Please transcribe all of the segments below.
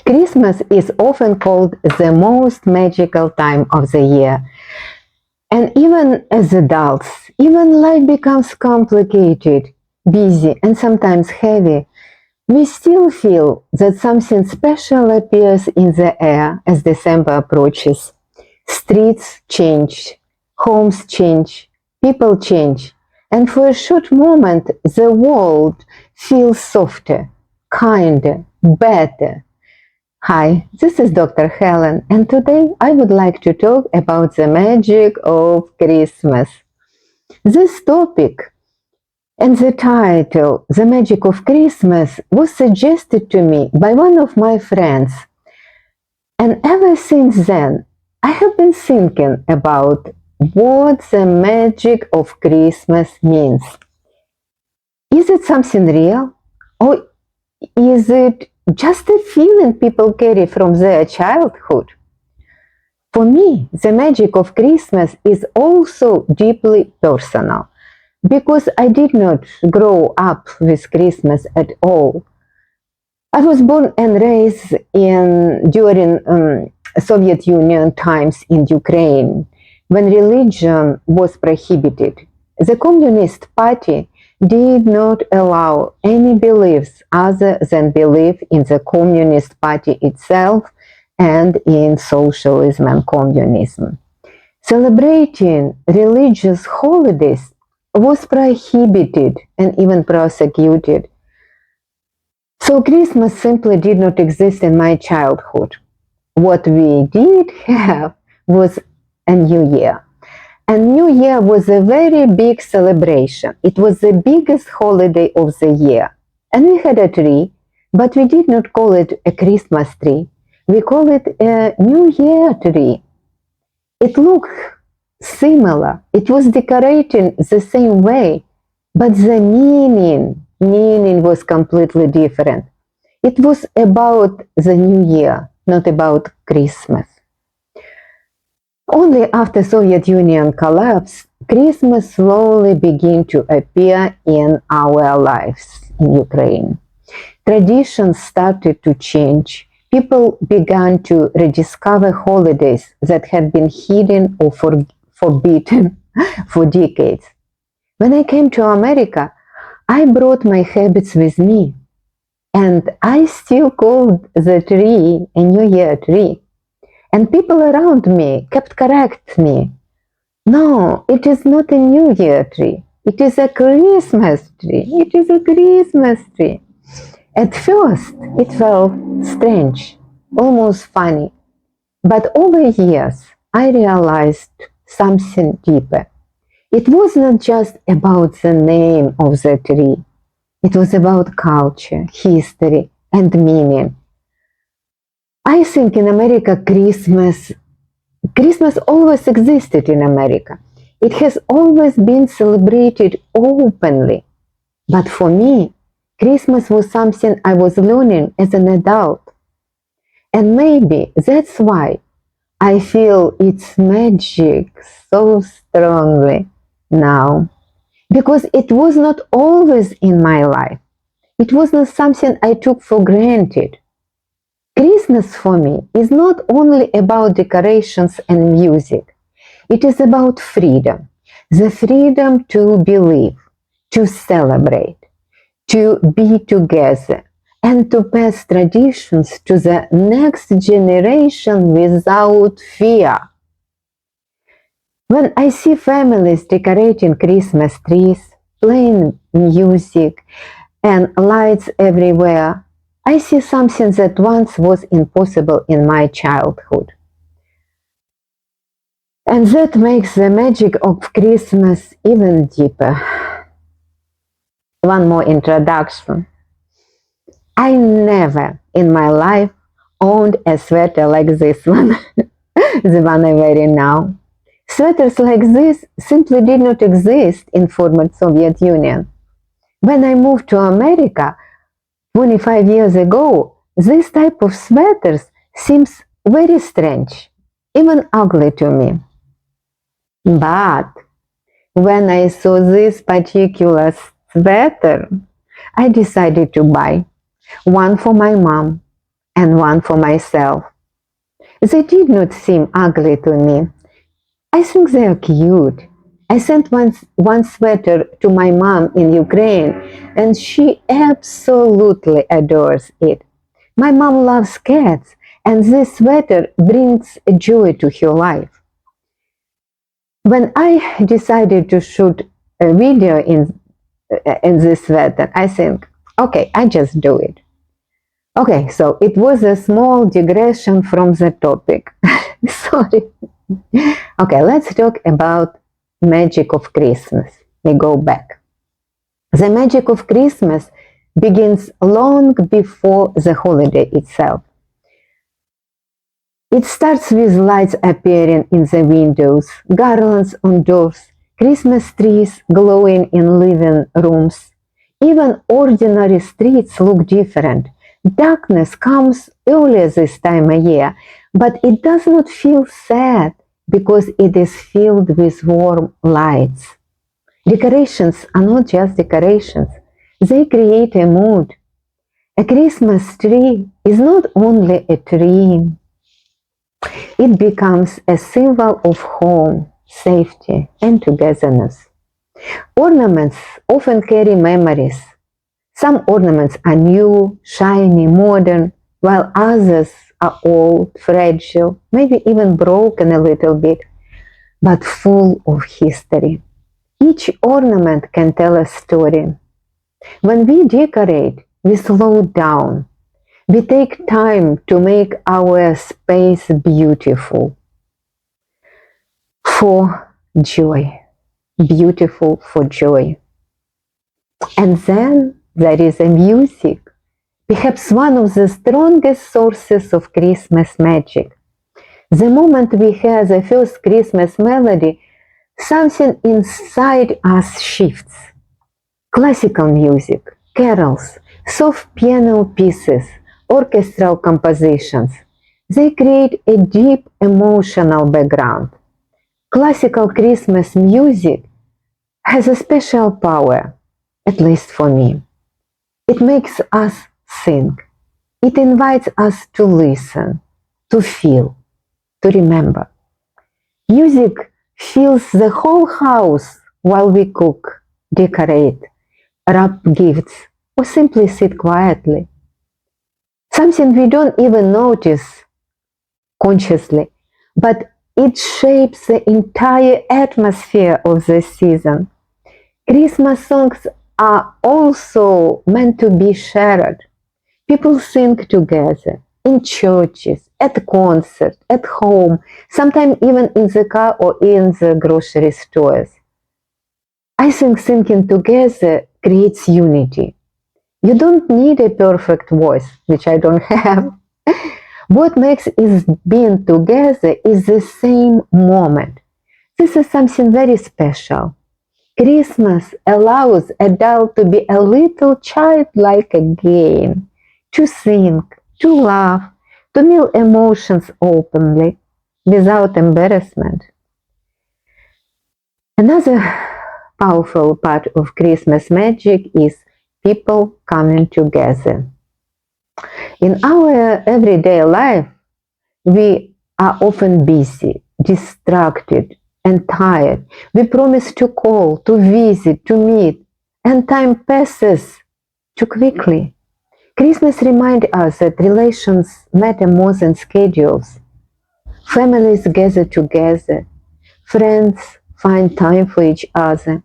Christmas is often called the most magical time of the year. And even as adults, even life becomes complicated, busy, and sometimes heavy, we still feel that something special appears in the air as December approaches. Streets change, homes change, people change, and for a short moment the world feels softer, kinder, better. Hi, this is Dr. Helen, and today I would like to talk about the magic of Christmas. This topic and the title, The Magic of Christmas, was suggested to me by one of my friends. And ever since then, I have been thinking about what the magic of Christmas means. Is it something real? Or is it just a feeling people carry from their childhood? For me, the magic of Christmas is also deeply personal because I did not grow up with Christmas at all. I was born and raised during Soviet Union times in Ukraine, when religion was prohibited. The Communist Party did not allow any beliefs other than belief in the Communist Party itself and in socialism and communism. Celebrating religious holidays was prohibited and even persecuted. So Christmas simply did not exist in my childhood. What we did have was a New Year. And New Year was a very big celebration. It was the biggest holiday of the year. And we had a tree, but we did not call it a Christmas tree. We call it a New Year tree. It looked similar. It was decorated the same way, but the meaning was completely different. It was about the New Year, not about Christmas. Only after Soviet Union collapse, Christmas slowly began to appear in our lives in Ukraine. Traditions started to change. People began to rediscover holidays that had been hidden or forbidden for decades. When I came to America, I brought my habits with me, and I still called the tree a New Year tree. And people around me kept correcting me. No, it is not a New Year tree. It is a Christmas tree. It is a Christmas tree. At first, it felt strange, almost funny. But over years, I realized something deeper. It was not just about the name of the tree. It was about culture, history, and meaning. I think in America, Christmas always existed in America. It has always been celebrated openly. But for me, Christmas was something I was learning as an adult. And maybe that's why I feel its magic so strongly now. Because it was not always in my life. It was not something I took for granted. Christmas for me is not only about decorations and music. It is about freedom. The freedom to believe, to celebrate, to be together, and to pass traditions to the next generation without fear. When I see families decorating Christmas trees, playing music, and lights everywhere, I see something that once was impossible in my childhood. And that makes the magic of Christmas even deeper. One more introduction. I never in my life owned a sweater like this one, the one I'm wearing now. Sweaters like this simply did not exist in former Soviet Union. When I moved to America 25 years ago, this type of sweaters seems very strange, even ugly to me. But when I saw this particular sweater, I decided to buy one for my mom and one for myself. They did not seem ugly to me. I think they are cute. I sent one sweater to my mom in Ukraine, and she absolutely adores it. My mom loves cats, and this sweater brings joy to her life. When I decided to shoot a video in this sweater, I think, okay, I just do it. Okay, so it was a small digression from the topic. Sorry. Okay, let's talk about magic of Christmas. We go back. The magic of Christmas begins long before the holiday itself. It starts with lights appearing in the windows, garlands on doors, Christmas trees glowing in living rooms. Even ordinary streets look different. Darkness comes earlier this time of year, but it does not feel sad because it is filled with warm lights. Decorations are not just decorations, they create a mood. A Christmas tree is not only a tree, it becomes a symbol of home, safety, and togetherness. Ornaments often carry memories. Some ornaments are new, shiny, modern, while others are old, fragile, maybe even broken a little bit, but full of history. Each ornament can tell a story. When we decorate, we slow down. We take time to make our space beautiful for joy. Beautiful for joy. And then there is a music, perhaps one of the strongest sources of Christmas magic. The moment we hear the first Christmas melody, something inside us shifts. Classical music, carols, soft piano pieces, orchestral compositions. They create a deep emotional background. Classical Christmas music has a special power, at least for me. It makes us think. It invites us to listen, to feel, to remember. Music fills the whole house while we cook, decorate, wrap gifts, or simply sit quietly. Something we don't even notice consciously, but it shapes the entire atmosphere of the season. Christmas songs are also meant to be shared. People sing together in churches, at concerts, at home, sometimes even in the car or in the grocery stores. I think singing together creates unity. You don't need a perfect voice, which I don't have. What makes is being together is the same moment. This is something very special. Christmas allows adults to be a little childlike again, to think, to laugh, to feel emotions openly, without embarrassment. Another powerful part of Christmas magic is people coming together. In our everyday life, we are often busy, distracted, and tired. We promise to call, to visit, to meet, and time passes too quickly. Christmas reminds us that relations matter more than schedules. Families gather together. Friends find time for each other.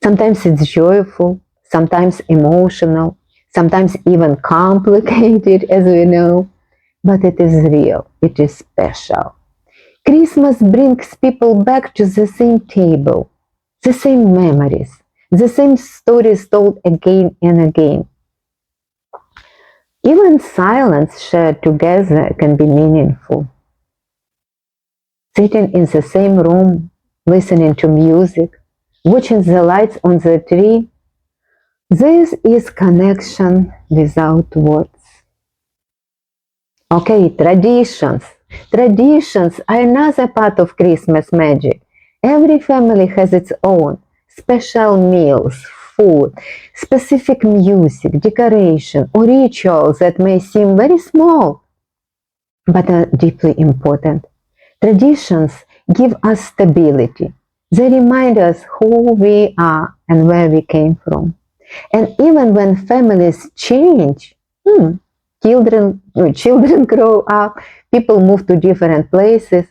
Sometimes it's joyful, sometimes emotional, sometimes even complicated, as we know. But it is real, it is special. Christmas brings people back to the same table, the same memories, the same stories told again and again. Even silence shared together can be meaningful. Sitting in the same room, listening to music, watching the lights on the tree, this is connection without words. Okay, traditions. Traditions are another part of Christmas magic. Every family has its own special meals, food, specific music, decoration, or rituals that may seem very small but are deeply important. Traditions give us stability. They remind us who we are and where we came from. And even when families change, children grow up, people move to different places,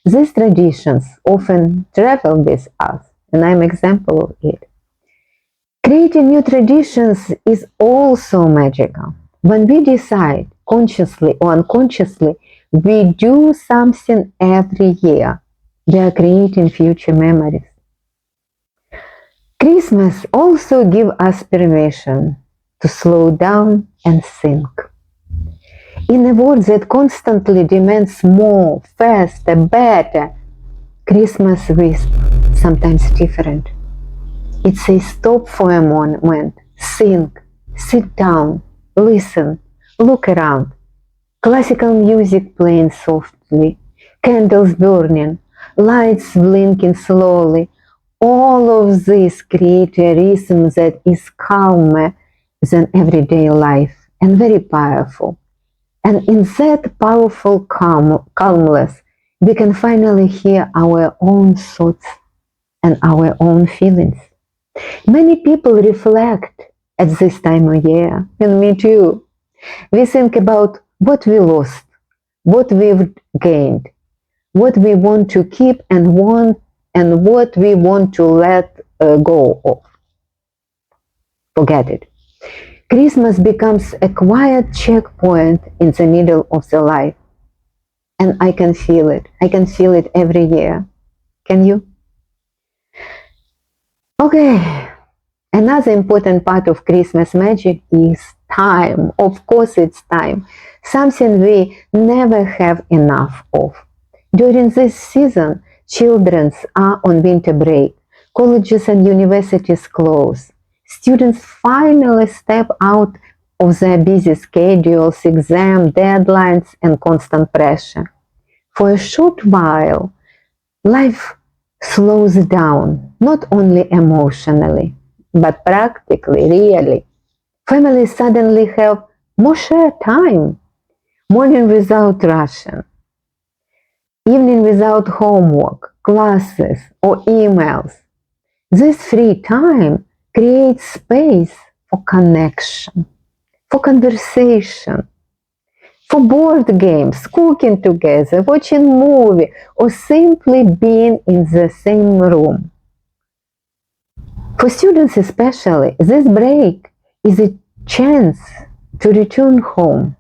these traditions often travel with us, and I'm an example of it. Creating new traditions is also magical. When we decide, consciously or unconsciously, we do something every year, we are creating future memories. Christmas also gives us permission to slow down and think. In a world that constantly demands more, faster, better, Christmas is sometimes different. It says stop for a moment, think, sit down, listen, look around. Classical music playing softly, candles burning, lights blinking slowly. All of this create a rhythm that is calmer than everyday life and very powerful. And in that powerful calmness, we can finally hear our own thoughts and our own feelings. Many people reflect at this time of year, and me too. We think about what we lost, what we've gained, what we want to keep and what we want to let go of. Forget it. Christmas becomes a quiet checkpoint in the middle of the life. And I can feel it. I can feel it every year. Can you? Okay. Another important part of Christmas magic is time. Of course, it's time. Something we never have enough of. During this season, children are on winter break. Colleges and universities close. Students finally step out of their busy schedules, exam deadlines, and constant pressure. For a short while, life slows down, not only emotionally, but practically, really. Families suddenly have more shared time, morning without rushing, evening without homework, classes, or emails. This free time creates space for connection, for conversation, for board games, cooking together, watching movie, or simply being in the same room. For students especially, this break is a chance to return home,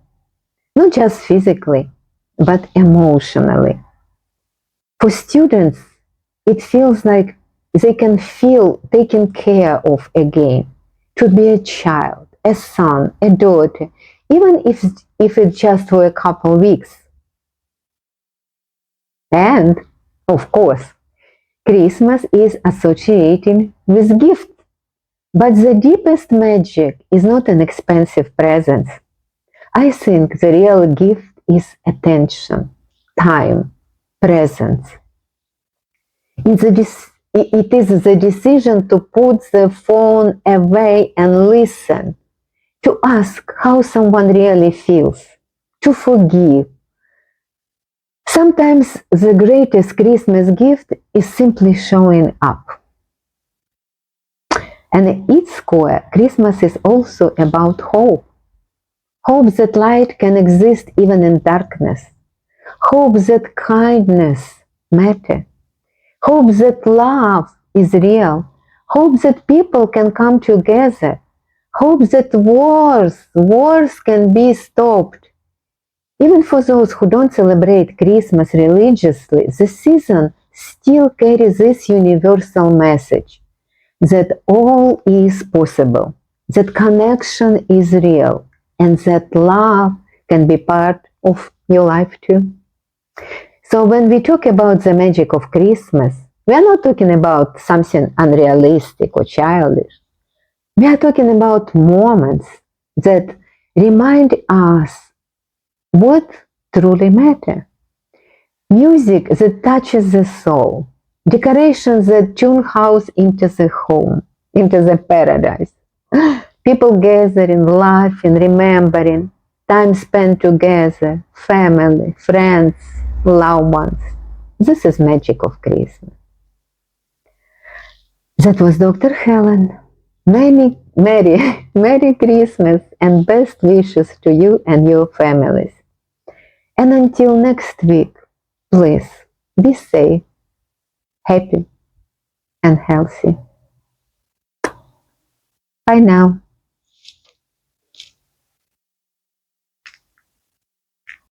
not just physically, but emotionally. For students, it feels like they can feel taken care of again, to be a child, a son, a daughter, even if it's just for a couple weeks. And, of course, Christmas is associated with gifts. But the deepest magic is not an expensive present. I think the real gift is attention, time, presence. It is the decision to put the phone away and listen, to ask how someone really feels, to forgive. Sometimes the greatest Christmas gift is simply showing up. And at its core, Christmas is also about hope. Hope that light can exist even in darkness. Hope that kindness matters. Hope that love is real. Hope that people can come together. Hope that wars can be stopped. Even for those who don't celebrate Christmas religiously, the season still carries this universal message that all is possible, that connection is real, and that love can be part of your life too. So when we talk about the magic of Christmas, we are not talking about something unrealistic or childish. We are talking about moments that remind us what truly matters. Music that touches the soul, decorations that tune house into the home, into the paradise. People gathering, laughing, remembering, time spent together, family, friends, loved ones. This is magic of Christmas. That was Dr. Helen. Merry Christmas and best wishes to you and your families. And until next week, please be safe, happy, and healthy. Bye now.